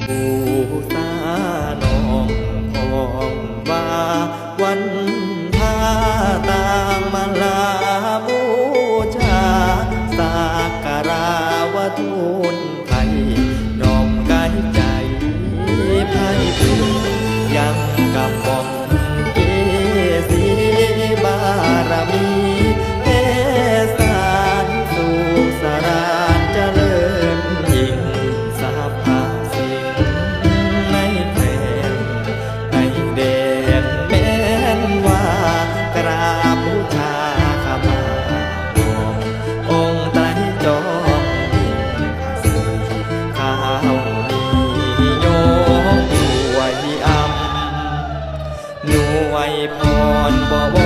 บูชาน้องพองว่าวันพาต่างมาลาบูชาสักการะวทูลไทยน้อมกายใจไพ่ถึงยังกำมองเกศีบารมีเทศานสุขสรานเจริญยิ่งสาภาสิ่งในแผ่นในเด่นแม้นว่ากราบบูชาขมาองค์ไตรจอมยิ่งข้าวนิยมด้วยอำหน่วยพรบ่